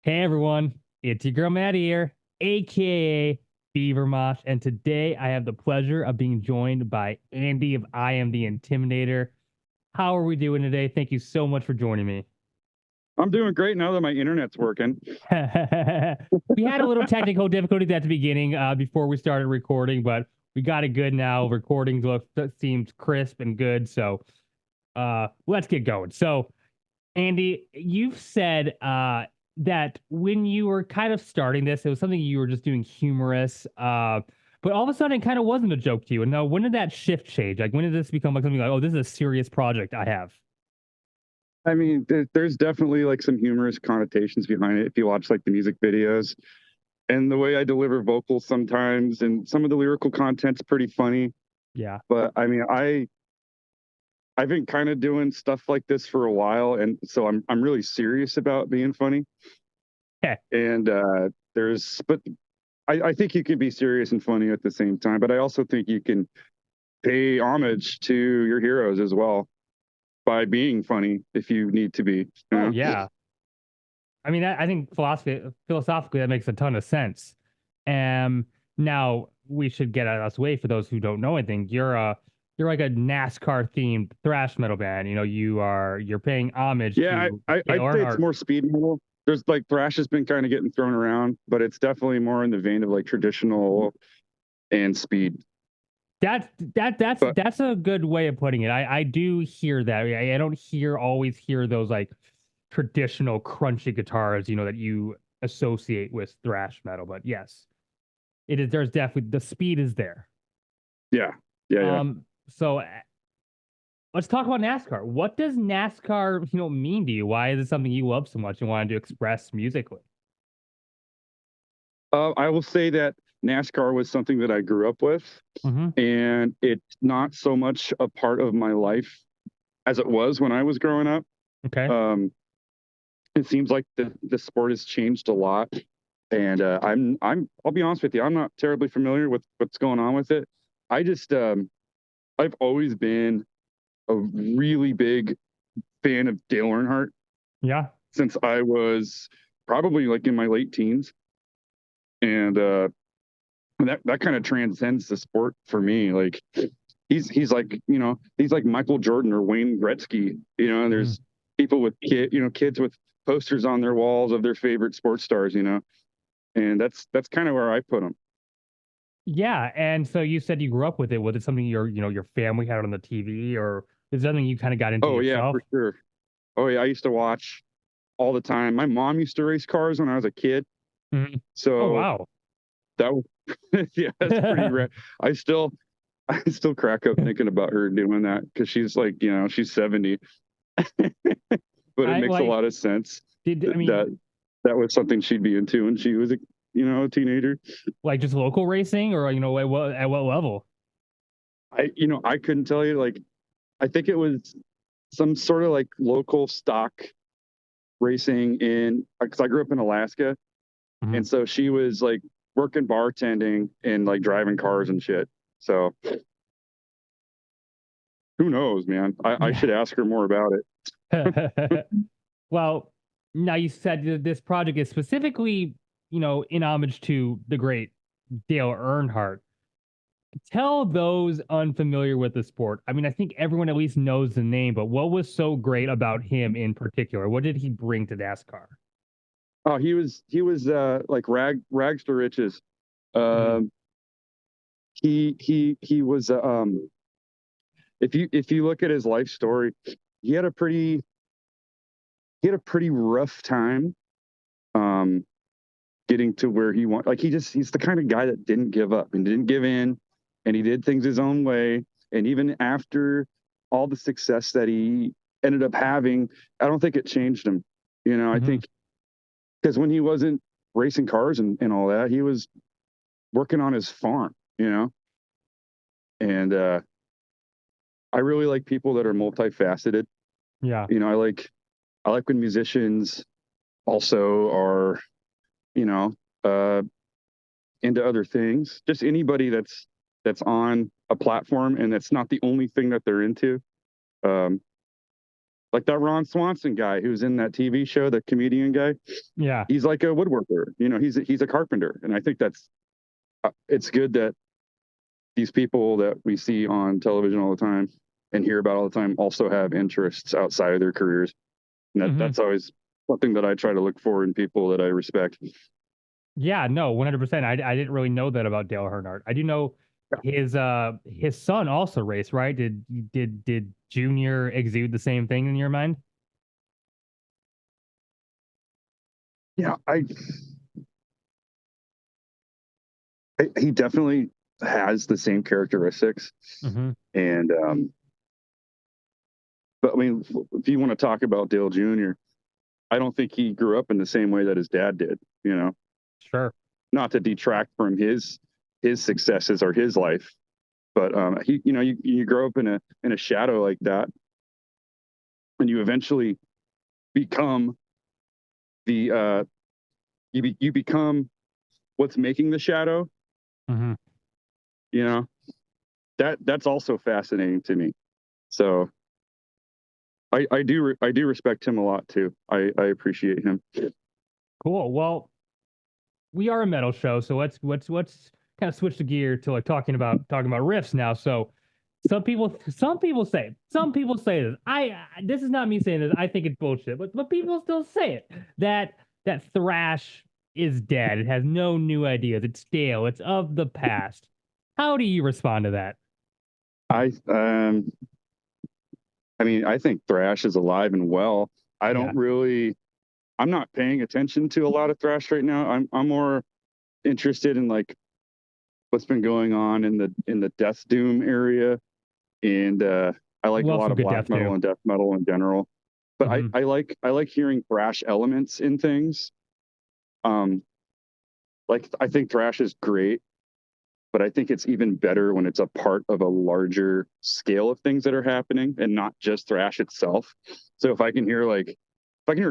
Hey everyone, it's your girl Maddie here, aka Beaver Mosh, and today I have the pleasure of being joined by Andy of I Am the Intimidator. How are we doing today? Thank you so much for joining me. I'm doing great now that my internet's working. We had a little technical difficulties at the beginning before we started recording, but we got it good now. Recordings look seems crisp and good, so let's get going. So Andy, you've said that when you were kind of starting this, it was something you were just doing humorous, but all of a sudden it kind of wasn't a joke to you. And now, when did that shift change? Like, when did this become like something like, oh, this is a serious project I have? I mean, there's definitely like some humorous connotations behind it if you watch like the music videos and the way I deliver vocals sometimes, and some of the lyrical content's pretty funny. Yeah. But I mean, I've been kind of doing stuff like this for a while, and so I'm really serious about being funny. Okay. And but I think you can be serious and funny at the same time. But I also think you can pay homage to your heroes as well by being funny if you need to be. You Oh know? yeah. I mean, I think philosophically, that makes a ton of sense. Um, Now we should get out of this way for those who don't know anything. You're like a NASCAR themed thrash metal band. You know, you're paying homage Yeah, to Dale I'd say it's Earnhardt. more speed metal. There's like thrash has been kind of getting thrown around, but it's definitely more in the vein of like traditional and speed. That's But that's a good way of putting it. I do hear that. I don't always hear those like traditional crunchy guitars, that you associate with thrash metal. But yes, it is. There's definitely the speed is there. yeah, yeah. So let's talk about NASCAR. What does NASCAR, mean to you? Why is it something you love so much and wanted to express musically? I will say that NASCAR was something that I grew up with, Hmm. and it's not so much a part of my life as it was when I was growing up. Okay. Um, it seems like the sport has changed a lot, and I'll be honest with you, I'm not terribly familiar with what's going on with it. I just I've always been a really big fan of Dale Earnhardt Yeah. since I was probably like in my late teens, and that kind of transcends the sport for me. Like he's like he's like Michael Jordan or Wayne Gretzky. And Mhm. there's people with kids with posters on their walls of their favorite sports stars. And that's kind of where I put him. Yeah, and so you said you grew up with it. Was it something your family had on the TV, or is it something you kind of got into Oh yeah, yourself? for sure. Oh yeah, I used to watch all the time. My mom used to race cars when I was a kid, Mhm. Oh so wow. that was yeah, that's pretty rad. I still I still crack up thinking about her doing that because she's like, she's 70, but it I makes a like lot of sense did I that mean that was something she'd be into when she was a teenager. like just local racing, or at what level? I couldn't tell you. Like, I think it was some sort of like local stock racing in because I grew up in Alaska, Mhm. and so she was like working bartending and like driving cars and shit. So who knows, man? I Yeah. should ask her more about it. Well, now you said that this project is specifically, in homage to the great Dale Earnhardt. Tell those unfamiliar with the sport. I mean, I think everyone at least knows the name, but what was so great about him in particular? What did he bring to NASCAR? Oh, he was like rags to riches. Mhm. Um, he was if you look at his life story, he had a pretty he had a pretty rough time um getting to where he want like he's the kind of guy that didn't give up and didn't give in, and he did things his own way. And even after all the success that he ended up having, I don't think it changed him. I Mhm. think because when he wasn't racing cars and all that, he was working on his farm, and I really like people that are multifaceted. Yeah. I like when musicians also are, you know, uh, into other things. Just anybody that's on a platform and that's not the only thing that they're into. Um, Like that Ron Swanson guy who's in that TV show, the comedian guy. Yeah. He's like a woodworker. He's a carpenter, and I think that's it's good that these people that we see on television all the time and hear about all the time also have interests outside of their careers. And that's always something that I try to look for in people that I respect. Yeah, no, 100%. I didn't really know that about Dale Earnhardt. I do know his son also raced, right? Did Junior exude the same thing in your mind? Yeah, he definitely has the same characteristics. And but I mean, if you want to talk about Dale Jr., I don't think he grew up in the same way that his dad did, Sure. Not to detract from his successes or his life, but you grow up in a shadow like that, and you eventually become the you become what's making the shadow. That's also fascinating to me. So I do respect him a lot too. I appreciate him. Cool. Well, we are a metal show, so let's kind of switch the gear to like talking about riffs now. So some people say this. This is not me saying this. I think it's bullshit, but people still say it that thrash is dead. It has no new ideas. It's stale. It's of the past. How do you respond to that? I mean, I think thrash is alive and well. I'm not paying attention to a lot of thrash right now. I'm more interested in like what's been going on in the death doom area, and I like a lot of black metal and death metal in general. But I like hearing thrash elements in things. Like I think thrash is great, but I think it's even better when it's a part of a larger scale of things that are happening and not just thrash itself. So if I can hear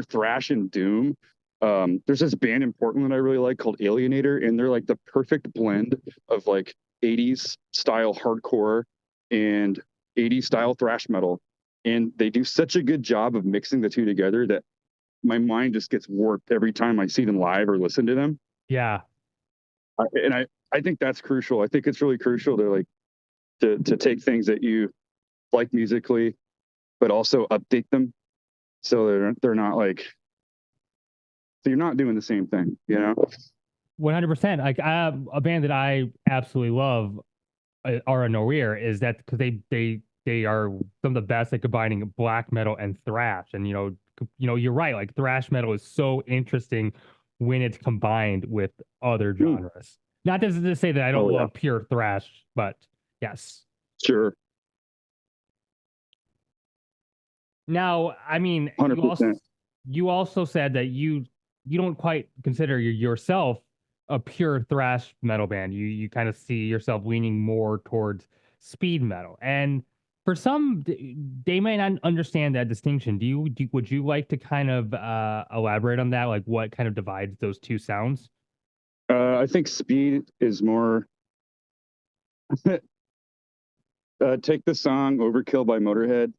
thrash and doom, there's this band in Portland I really like called Alienator, and they're like the perfect blend of like 80s style hardcore and 80s style thrash metal. And they do such a good job of mixing the two together that my mind just gets warped every time I see them live or listen to them. Yeah. I think that's crucial. I think it's really crucial to like to take things that you like musically, but also update them so they're not like, so you're not doing the same thing, 100%. Like a band that I absolutely love, Aura Noir, is that because they are some of the best at combining black metal and thrash. And you're right. Like thrash metal is so interesting when it's combined with other genres. Not to say that I don't love pure thrash, but yes. Sure. Now, I mean, 100%. you also said that you don't quite consider yourself a pure thrash metal band. You kind of see yourself leaning more towards speed metal. And for some, they may not understand that distinction. Would you like to kind of elaborate on that? Like what kind of divides those two sounds? I think speed is more. Take the song "Overkill" by Motorhead,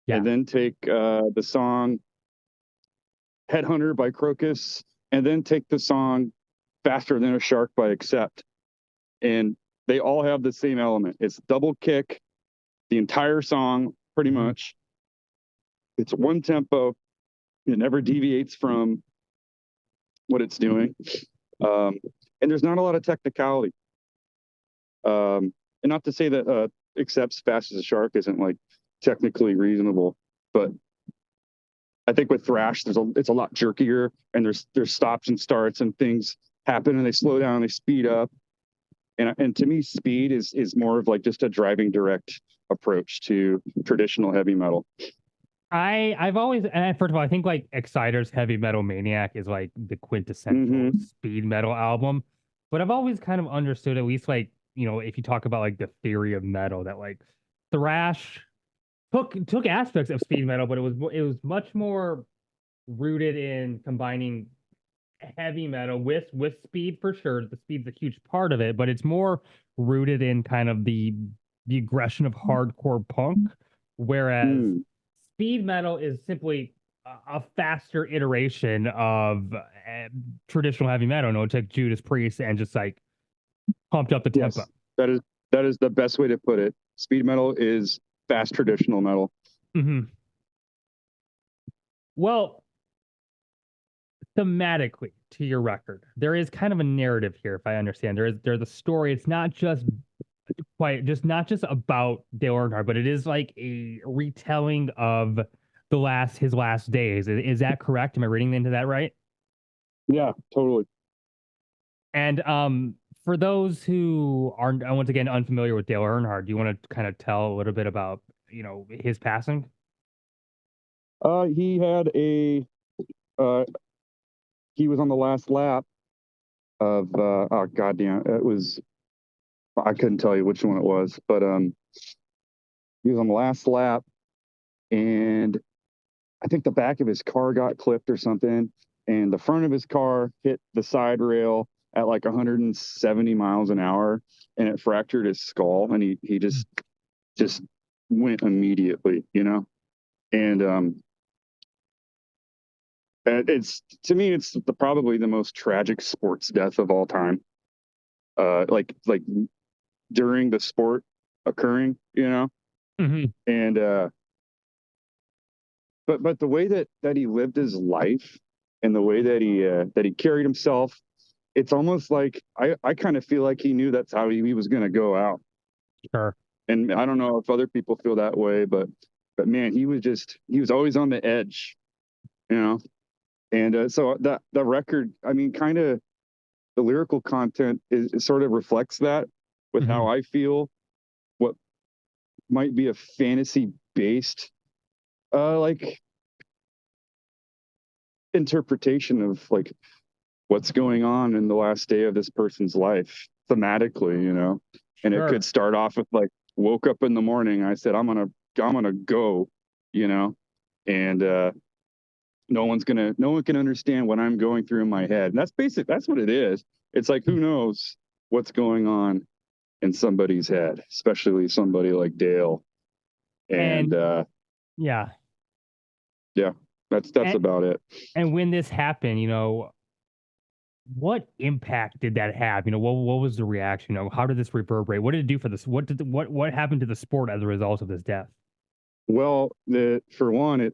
and then take the song "Headhunter" by Crocus, and then take the song "Faster Than a Shark" by Accept, and they all have the same element. It's double kick, the entire song, pretty much. It's one tempo. It never deviates from what it's doing. And there's not a lot of technicality. And not to say that Accept's Fast as a Shark isn't like technically reasonable, but I think with thrash, it's a lot jerkier, and there's stops and starts, and things happen, and they slow down, they speed up. And to me, speed is more of like just a driving direct approach to traditional heavy metal. I've always, and first of all, I think like Exciter's Heavy Metal Maniac is like the quintessential speed metal album. But I've always kind of understood, at least like, if you talk about like the theory of metal, that like thrash took aspects of speed metal, but it was much more rooted in combining heavy metal with speed for sure. The speed's a huge part of it, but it's more rooted in kind of the aggression of hardcore punk, whereas speed metal is simply a faster iteration of traditional heavy metal. No, it's like Judas Priest and just like pumped up the tempo. Yes, that is the best way to put it. Speed metal is fast traditional metal. Mm-hmm. Well, thematically to your record, there is kind of a narrative here, if I understand. There's a story. It's not just not just about Dale Earnhardt, but it is like a retelling of his last days. Is that correct? Am I reading into that right? Yeah, totally. And for those who aren't once again unfamiliar with Dale Earnhardt, do you want to kind of tell a little bit about his passing? He had a uh, he was on the last lap of oh goddamn, it was, I couldn't tell you which one it was, but he was on the last lap, and I think the back of his car got clipped or something, and the front of his car hit the side rail at like 170 miles an hour, and it fractured his skull, and he just went immediately, and it's, to me, it's probably the most tragic sports death of all time. Like during the sport occurring, Mm-hmm. and but the way that he lived his life and the way that he carried himself, it's almost like I kind of feel like he knew that's how he was going to go out. Sure. And I don't know if other people feel that way, but man, he was always on the edge, you know. And so that the record, I mean, kind of the lyrical content is sort of reflects that with Mm-hmm. how I feel. What might be a fantasy based like interpretation of like what's going on in the last day of this person's life thematically, and it could Sure. start off with like, woke up in the morning, I said, I'm gonna go, you know and no one can understand what I'm going through in my head. And that's what it is. It's like, who knows what's going on in somebody's head, especially somebody like Dale. And And yeah. yeah, that's And, about it. and when this happened, what impact did that have? What was the reaction? How did this reverberate? What did it do for this? What happened to the sport as a result of this death? Well, for one, it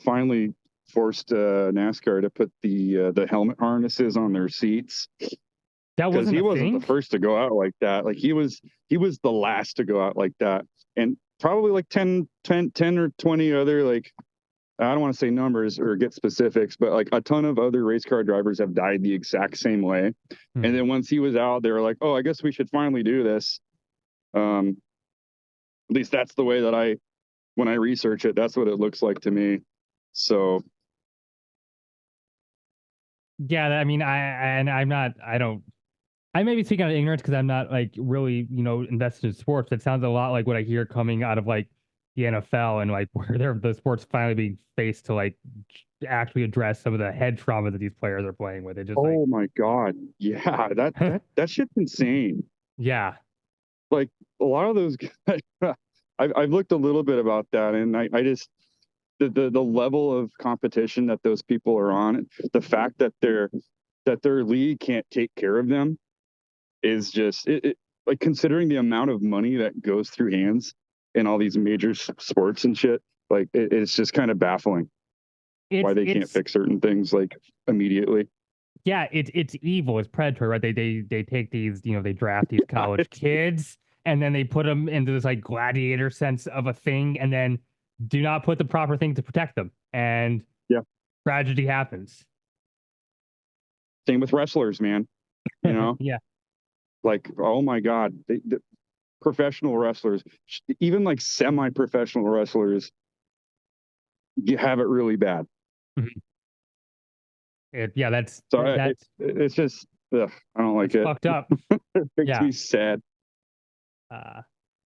finally forced NASCAR to put the helmet harnesses on their seats, That because wasn't he a wasn't the thing? first to go out like that. Like he was the last to go out like that, and probably like 10 or 20 other, like, I don't want to say numbers or get specifics, but like a ton of other race car drivers have died the exact same way. And Hmm. then once he was out, they were like, "Oh, I guess we should finally do this." Um, at least that's the way that when I research it, that's what it looks like to me. So Yeah, I mean, I'm not, I may be speaking out of ignorance because I'm not like really, invested in sports. It sounds a lot like what I hear coming out of like the NFL and like where the sports finally being faced to like actually address some of the head trauma that these players are playing with. It just like, oh my God, yeah, that shit's insane. yeah, Like a lot of those guys, I've looked a little bit about that, and I just, the level of competition that those people are on, the fact that their league can't take care of them is just like, considering the amount of money that goes through hands in all these major sports and shit. Like it's just kind of baffling why they can't it's fix certain things like immediately. yeah, it's evil. It's predatory, right? They take these, they draft these college kids and then they put them into this like gladiator sense of a thing, and then do not put the proper thing to protect them, and Yeah. tragedy happens. Same with wrestlers, man. You know, Yeah. like, oh my God, the professional wrestlers, even like semi-professional wrestlers, you have it really bad. Mhm. Yeah, So it's just, ugh, I don't like that's it. fucked up. It makes Yeah. me sad. Uh,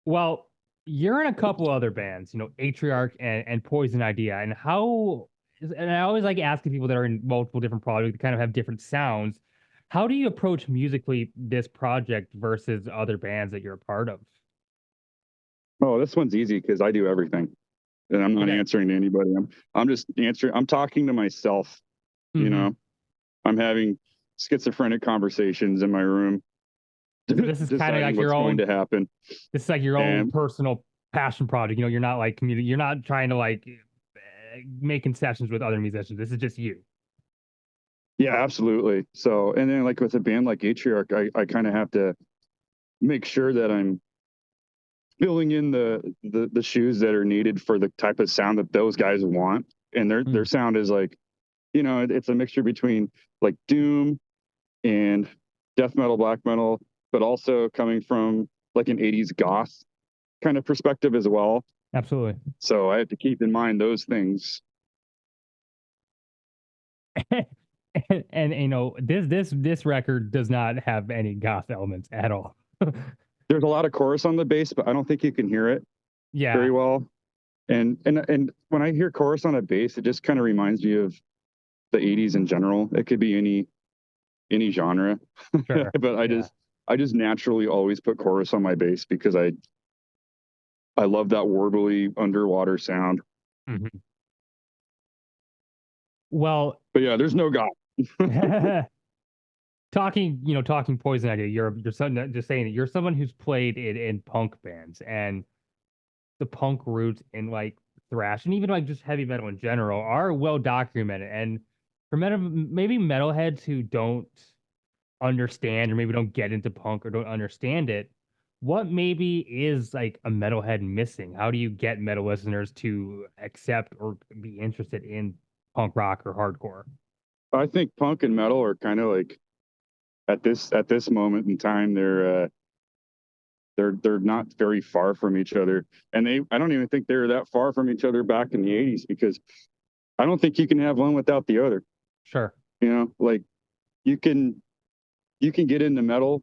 well, you're in a couple other bands, Atriarch and Poison Idea, and I always like asking people that are in multiple different projects that kind of have different sounds. How do you approach musically this project versus other bands that you're a part of? Oh, this one's easy because I do everything. and I'm not Okay. answering to anybody. I'm just answering. I'm talking to myself. You know, I'm having schizophrenic conversations in my room. So this is kind of like deciding your what's going own. to happen. This is like your own And personal passion project. You know, you're not like community. You're not trying to like making sessions with other musicians. This is just you. yeah, absolutely. So, and then like with a band like Atriarch, I kind of have to make sure that I'm filling in the shoes that are needed for the type of sound that those guys want. And their sound is like, you know, it's a mixture between like doom and death metal, black metal, but also coming from like an 80s goth kind of perspective as well. Absolutely. So I have to keep in mind those things. And you know, this record does not have any goth elements at all. There's a lot of chorus on the bass, but I don't think you can hear it very Yeah. well. And when I hear chorus on a bass, it just kind of reminds me of the 80s in general. It could be any genre. Sure. But I just naturally always put chorus on my bass because I love that warbly underwater sound. Well, but yeah, there's no God. talking Poison Idea, you're someone, just saying that you're someone who's played in punk bands, and the punk roots in like thrash and even like just heavy metal in general are well documented. And for maybe metalheads who don't understand or maybe don't get into punk or don't understand it, what maybe is like a metalhead missing? How do you get metal listeners to accept or be interested in punk rock or hardcore? I think punk and metal are kind of like at this moment in time, they're not very far from each other. And I don't even think they were that far from each other back in the 80s, because I don't think you can have one without the other. Sure. You know, like you can get into metal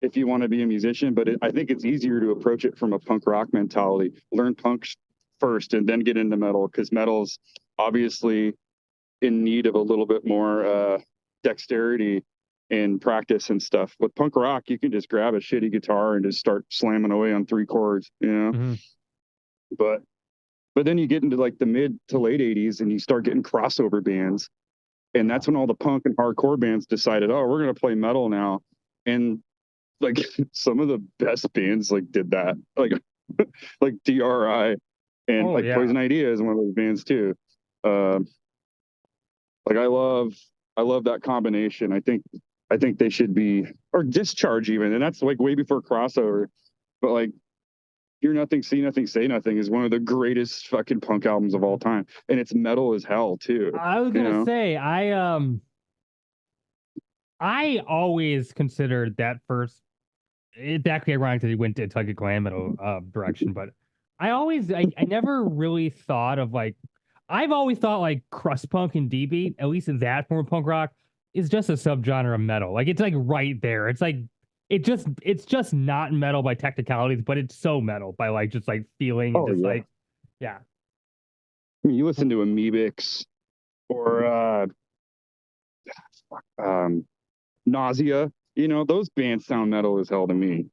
if you want to be a musician, but I think it's easier to approach it from a punk rock mentality. Learn punk first and then get into metal, because metal's obviously in need of a little bit more dexterity and practice and stuff. With punk rock, you can just grab a shitty guitar and just start slamming away on 3 chords, you know. But then you get into like the mid to late 80s and you start getting crossover bands, and that's when all the punk and hardcore bands decided, oh, we're going to play metal now. And like some of the best bands like did that, like like DRI and Poison Idea is one of those bands too. Like I love that combination. I think they should be, or Discharge even, and that's like way before crossover. But like Hear Nothing, See Nothing, Say Nothing is one of the greatest fucking punk albums of all time, and it's metal as hell too. I was gonna say I always considered that first. It's actually ironic that he went into like a glam metal direction, but I never really thought of like, I've always thought like crust punk and D beat, at least in that form of punk rock, is just a subgenre of metal. Like it's like right there. It's like it's just not metal by technicalities, but it's so metal by like just like feeling and just like yeah. I mean, you listen to Amoebix or Nausea, you know, those bands sound metal as hell to me.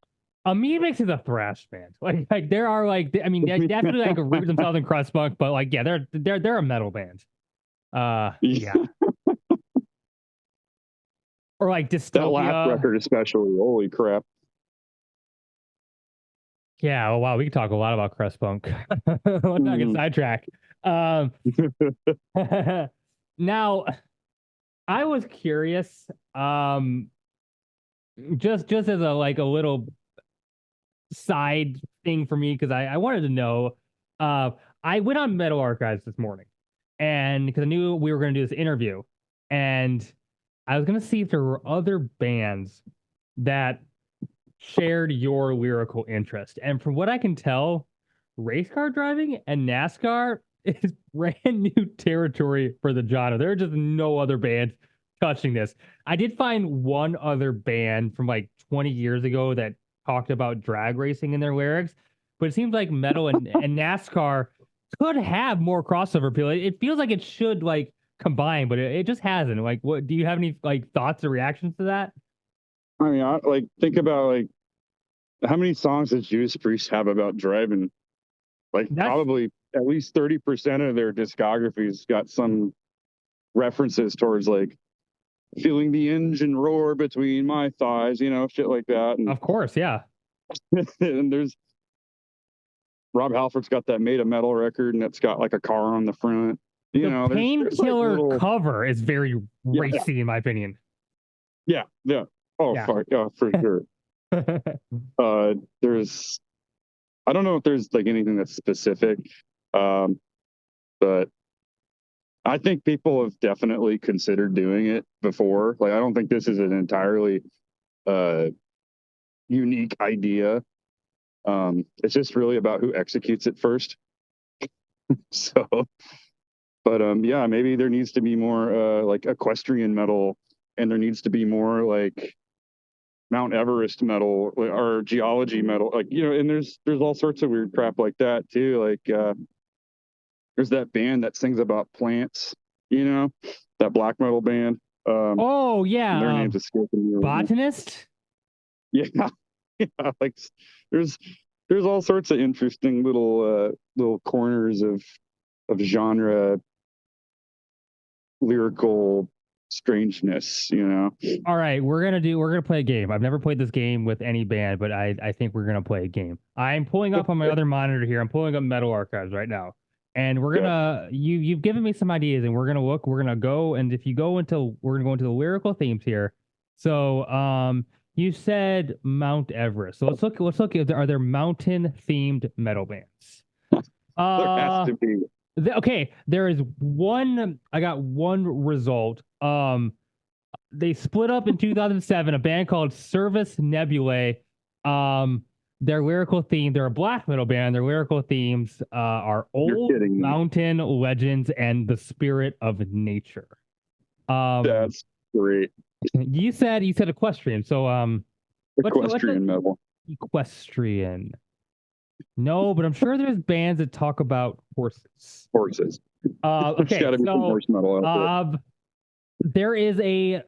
Amoebix is a thrash band. Like there are like, I mean, they definitely like root themselves in crust punk, but like yeah, they're a metal band. Yeah. Or like Dystopia. That last record especially, holy crap. Yeah, oh wow, we can talk a lot about crust punk. Let's not get sidetracked. Now, I was curious, just as a like a little side thing for me, because I wanted to know. I went on Metal Archives this morning, and because I knew we were going to do this interview, and I was going to see if there were other bands that shared your lyrical interest. And from what I can tell, race car driving and NASCAR is brand new territory for the genre. There are just no other bands touching this. I did find one other band from like 20 years ago that talked about drag racing in their lyrics, but it seems like metal and NASCAR could have more crossover appeal. It feels like it should like combine, but it just hasn't. Like, what do you have any like thoughts or reactions to that? I mean, like think about like how many songs does Judas Priest have about driving? Like probably at least 30% of their discography's got some references towards like feeling the engine roar between my thighs, shit like that. And, Of course, yeah. and there's Rob Halford's got that Made of Metal record, and it's got like a car on the front. The There's Painkiller like little... cover is very racy, in my opinion. Yeah. Oh, yeah. fuck. Yeah, for sure. There's, I don't know if there's like anything that's specific, but I think people have definitely considered doing it before. Like, I don't think this is an entirely unique idea. It's just really about who executes it first. So, but yeah, maybe there needs to be more like equestrian metal, and there needs to be more like Mount Everest metal or geology metal, like, and there's all sorts of weird crap like that too. Like there's that band that sings about plants, that black metal band. Oh yeah, their name's escaping me. Botanist. Yeah, yeah. Like there's all sorts of interesting little corners of genre lyrical strangeness, All right, we're gonna play a game. I've never played this game with any band, but I think we're gonna play a game. I'm pulling up on my other monitor here. I'm pulling up Metal Archives right now, and we're gonna you've given me some ideas, and we're gonna go, and if you go into we're gonna go into the lyrical themes here. So you said Mount Everest. So let's look. Are there mountain themed metal bands? There has to be. Okay, there is one. I got one result. They split up in 2007. A band called Service Nebulae. Their lyrical theme. They're a black metal band. Their lyrical themes are old mountain legends and the spirit of nature. That's great. You said equestrian. So equestrian metal. Equestrian. No, but I'm sure there's bands that talk about horses. Okay, gotta be some horse metal out there is a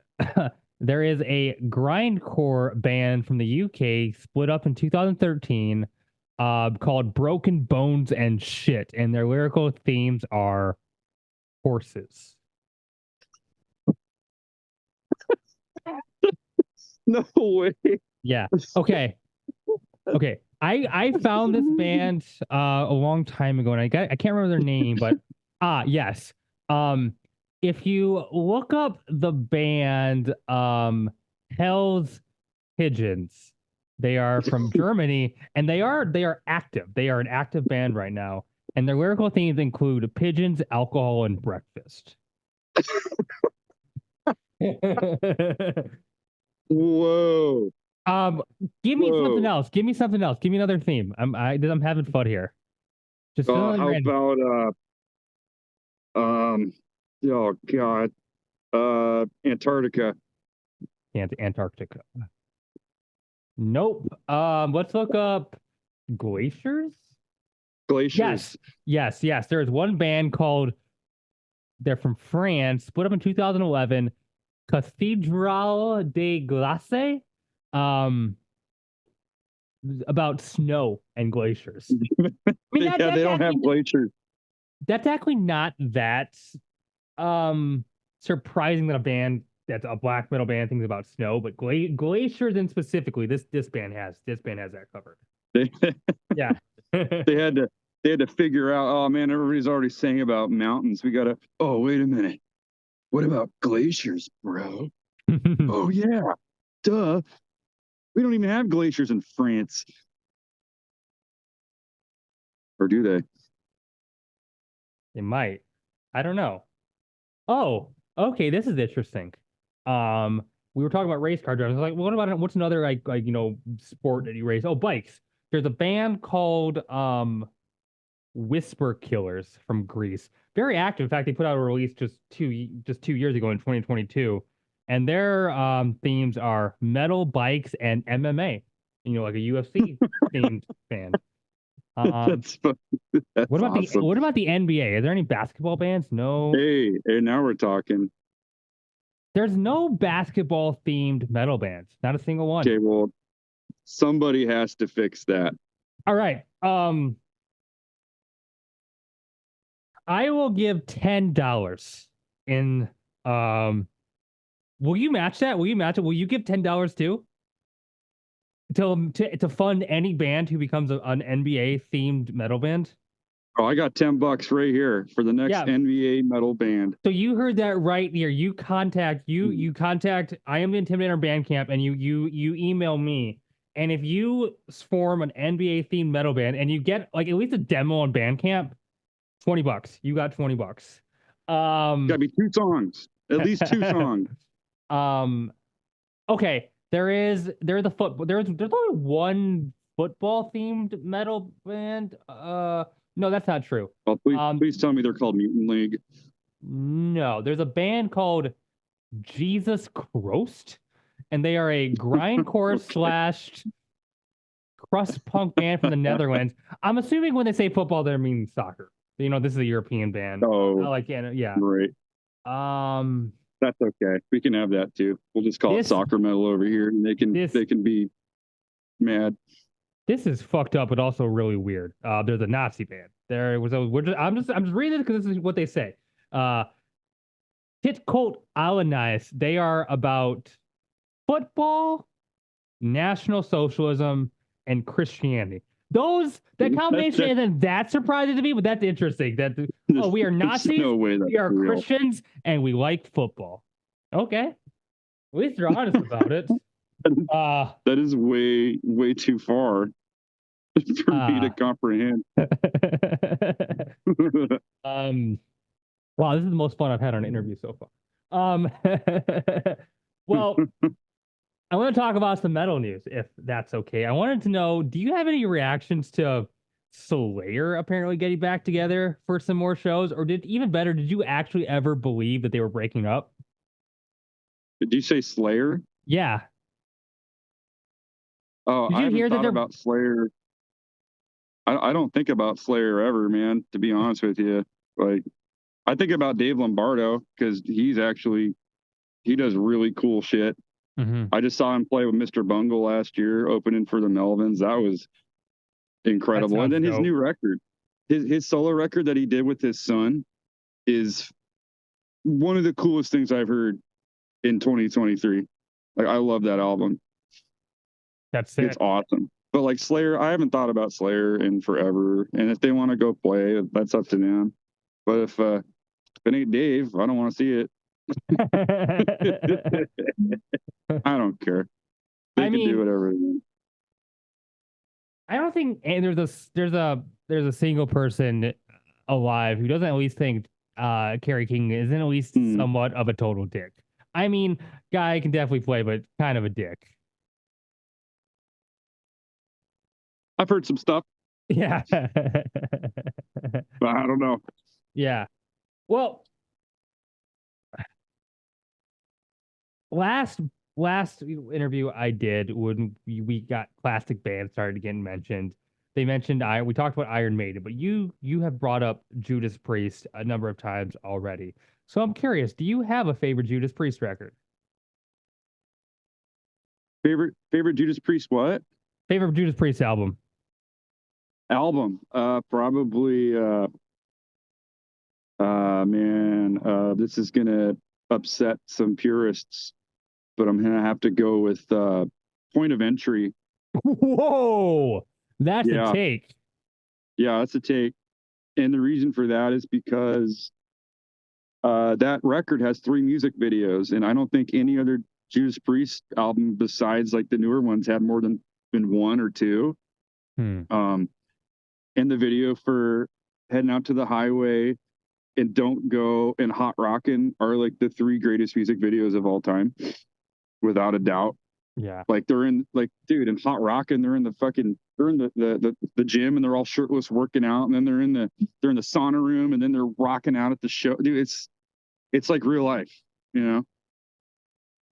grindcore band from the UK split up in 2013 called Broken Bones and Shit, and their lyrical themes are horses. No way. Yeah. Okay. I found this band a long time ago, and I can't remember their name, but yes. If you look up the band Hell's Pigeons, they are from Germany, and they are active. They are an active band right now, and their lyrical themes include pigeons, alcohol, and breakfast. Whoa. Give me something else. Give me another theme. I'm having fun here. Just how about oh god, Antarctica. Antarctica. Nope. Let's look up glaciers. Yes. There is one band called. They're from France, split up in 2011. Cathedral de Glace. About snow and glaciers. I mean, they don't have glaciers. That's actually not that surprising that a band that's a black metal band thinks about snow, but glaciers and specifically this band has that covered. Yeah. They had to figure out, oh man, everybody's already saying about mountains. We gotta, oh wait a minute. What about glaciers, bro? Oh yeah. Duh. We don't even have glaciers in France. Or do they? They might. I don't know. Oh, okay. This is interesting. We were talking about race car drivers. Like, what's another like sport that you race? Oh, bikes. There's a band called Whisper Killers from Greece. Very active. In fact, they put out a release just 2 years ago in 2022. And their themes are metal, bikes, and MMA. Like a UFC themed band. That's what about awesome. What about the NBA? Are there any basketball bands? No. Hey, now we're talking. There's no basketball themed metal bands. Not a single one. Okay, well, somebody has to fix that. All right. I will give $10 in will you match that? Will you match it? Will you give $10 too? To fund any band who becomes an NBA themed metal band? Oh, I got $10 right here for the next Yeah. NBA metal band. So you heard that right here. You contact I Am the Intimidator Bandcamp, and you email me. And if you form an NBA themed metal band and you get like at least a demo on Bandcamp, $20. You got $20. Gotta be 2 songs. At least 2 songs. Okay. There's only one football themed metal band. No, that's not true. Well, please tell me they're called Mutant League. No, there's a band called Jesus Christ, and they are a grindcore slash crust punk band from the Netherlands. I'm assuming when they say football, they mean soccer. You know, this is a European band. Oh, like yeah. Right. That's okay. We can have that too. We'll just call it soccer metal over here, and they can be mad. This is fucked up, but also really weird. There's a Nazi band. I'm just reading it because this is what they say. Hit Cult Alanias. They are about football, National Socialism, and Christianity. That combination isn't that surprising to me, but that's interesting. We are Nazis, no way we are real. Christians, and we like football. Okay. At least they're honest about it. That is way too far for me to comprehend. Wow, this is the most fun I've had on an interview so far. Well, I want to talk about some metal news, if that's okay. I wanted to know, do you have any reactions to Slayer apparently getting back together for some more shows? Or did you actually ever believe that they were breaking up? Did you say Slayer? Yeah. Oh, I haven't thought about Slayer. I don't think about Slayer ever, man, to be honest with you. Like, I think about Dave Lombardo because he does really cool shit. Mm-hmm. I just saw him play with Mr. Bungle last year, opening for the Melvins. That was incredible. And then his new record, his solo record that he did with his son, is one of the coolest things I've heard in 2023. Like, I love that album. That's it. It's awesome. But like Slayer, I haven't thought about Slayer in forever. And if they want to go play, that's up to them. But if it ain't Dave, I don't want to see it. I don't care. They can do whatever. I don't think there's a single person alive who doesn't at least think Kerry King isn't at least somewhat of a total dick. I mean, guy can definitely play, but kind of a dick. I've heard some stuff. Yeah. But I don't know. Yeah. Well, last interview I did when we got classic bands started getting mentioned. They mentioned we talked about Iron Maiden, but you have brought up Judas Priest a number of times already. So I'm curious, do you have a favorite Judas Priest record? Favorite Judas Priest what? Favorite Judas Priest album? Probably this is gonna upset some purists, but I'm gonna have to go with Point of Entry. Whoa, that's a take. Yeah, that's a take. And the reason for that is because that record has 3 music videos, and I don't think any other Judas Priest album besides like the newer ones had more than 1 or 2. And the video for Heading Out to the Highway and Don't Go and Hot Rockin' are like the 3 greatest music videos of all time, without a doubt. Yeah. Like they're in in Hot Rockin', they're in the gym and they're all shirtless working out, and then they're in the sauna room, and then they're rocking out at the show. Dude, it's like real life, you know?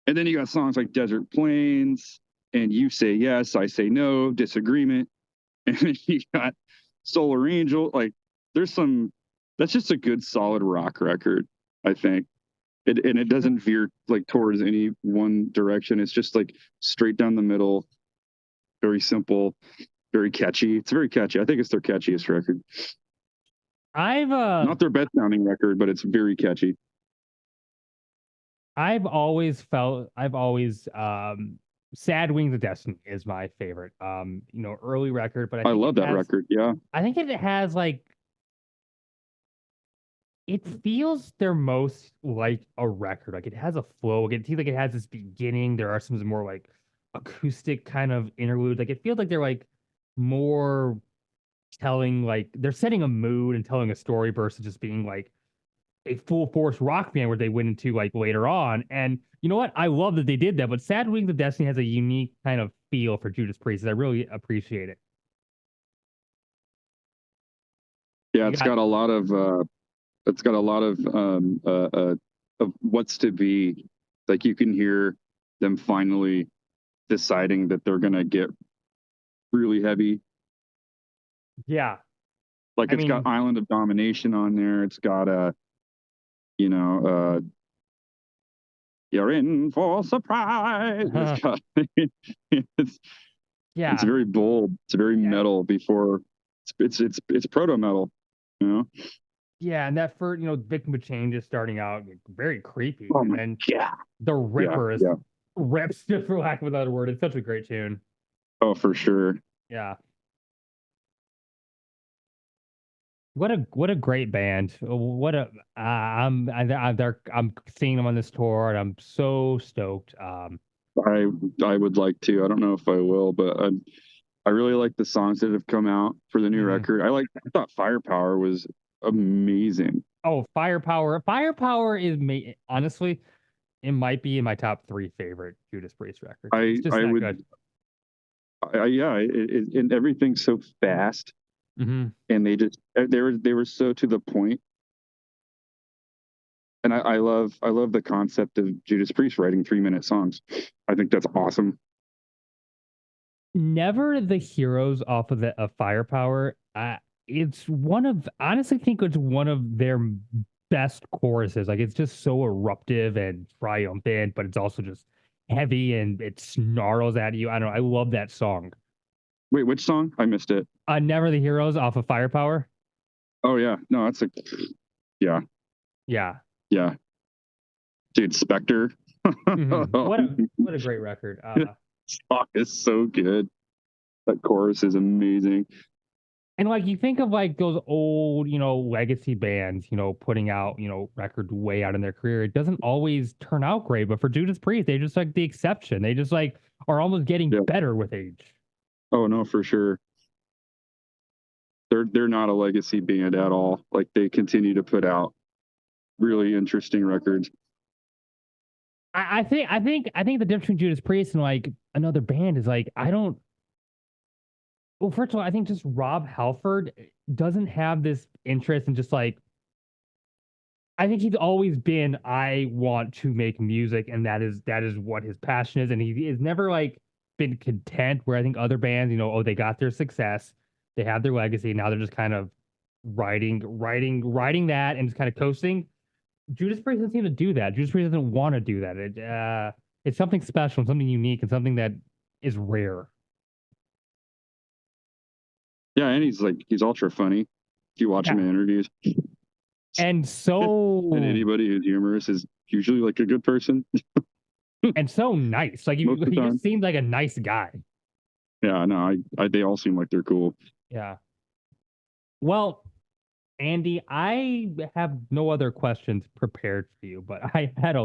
And then you got songs like Desert Plains and You Say Yes, I Say No, Disagreement. And then you got Solar Angel. Like that's just a good solid rock record, I think. And it doesn't veer like towards any one direction. It's just like straight down the middle, very simple, very catchy. It's very catchy. I think it's their catchiest record. Not their best sounding record, but it's very catchy. I've always Sad Wings of Destiny is my favorite. Early record, but I love that record. Yeah. I think it has like it feels their most like a record. Like it has a flow. Like, it seems like it has this beginning. There are some more like acoustic kind of interludes. Like it feels like they're like more telling like they're setting a mood and telling a story versus just being like a full force rock band where they went into like later on. And you know what? I love that they did that, but Sad Wings of Destiny has a unique kind of feel for Judas Priest. I really appreciate it. Yeah, You got it's got a lot of what's to be. Like you can hear them finally deciding that they're gonna get really heavy. yeah. Like I it's got mean, Island of Domination on there. It's got you know, you're in for a surprise. It's got it's it's yeah. very bold. It's very metal before it's proto metal, you know? Yeah, and that first, Victim of Change is starting out like, very creepy, Oh and my then yeah. the Yeah, Ripper is yeah. rips, for lack of another word. It's such a great tune. Oh, for sure. Yeah. What a great band. What a I'm seeing them on this tour, and I'm so stoked. I I would like to. I don't know if I will, but I really like the songs that have come out for the new Mhm. record. I thought Firepower was amazing. Oh, Firepower. Firepower is honestly, it might be in my top three favorite Judas Priest records. It's just I that would good. yeah, and everything's so fast, Hmm. and they were so to the point. And I love the concept of Judas Priest writing 3 minute songs. I think that's awesome. Never the heroes off of the Firepower. It's one of honestly think it's one of their best choruses. Like it's just so eruptive and triumphant, but it's also just heavy and it snarls at you. I don't know. I love that song. Wait, which song? I missed it. Never the heroes off of Firepower. Oh yeah, no, that's a yeah, Yeah. yeah, dude. Spectre. What a great record. Song is so good. That chorus is amazing. And like you think of like those old, legacy bands, putting out, records way out in their career. It doesn't always turn out great, but for Judas Priest, they just like the exception. They just like are almost getting Yeah. better with age. Oh no, for sure. They're not a legacy band at all. Like they continue to put out really interesting records. I think the difference between Judas Priest and like another band is like I don't. Well, first of all, I think just Rob Halford doesn't have this interest in just like I think he's always been, I want to make music, and that is what his passion is. And he is never like been content where I think other bands, they got their success, they have their legacy, now they're just kind of writing that and just kind of coasting. Judas Priest doesn't seem to do that. Judas Priest doesn't want to do that. It's something special, something unique, and something that is rare. Yeah, and he's ultra funny. If you watch him Yeah. in interviews, And and so anybody who's humorous is usually like a good person and so nice. Like most of he the just time. seems like a nice guy. Yeah, no, I they all seem like they're cool. Yeah. Well, Andy, I have no other questions prepared for you, but I had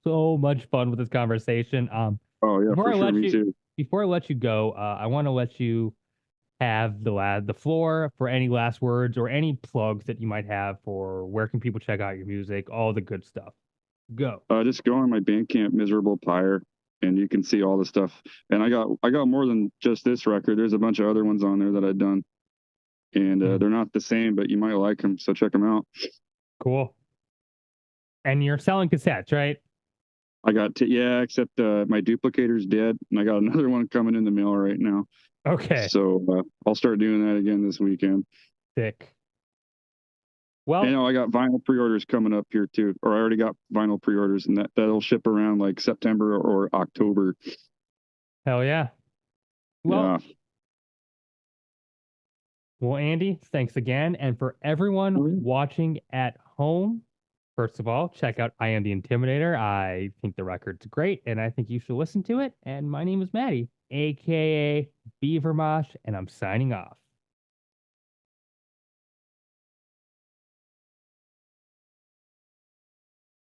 so much fun with this conversation. Oh yeah, Before for I sure. let Me you too. before I let you go, I want to let you have the floor for any last words or any plugs that you might have for where can people check out your music, all the good stuff. Go. Just go on my Bandcamp, Miserable Pyre, and you can see all the stuff. And I got more than just this record. There's a bunch of other ones on there that I've done, and Mhm. they're not the same, but you might like them. So check them out. Cool. And you're selling cassettes, right? Yeah, except my duplicator's dead, and I got another one coming in the mail right now. Okay. So I'll start doing that again this weekend. Thick. And, Well, I got vinyl pre-orders coming up here too, or I already got vinyl pre-orders, and that'll ship around like September or October. hell yeah. Yeah. Well, Well, Andy, thanks again. And for everyone watching at home, first of all, check out I Am the Intimidator. I think the record's great, and I think you should listen to it. And my name is Maddie, aka Beaver Mosh, and I'm signing off.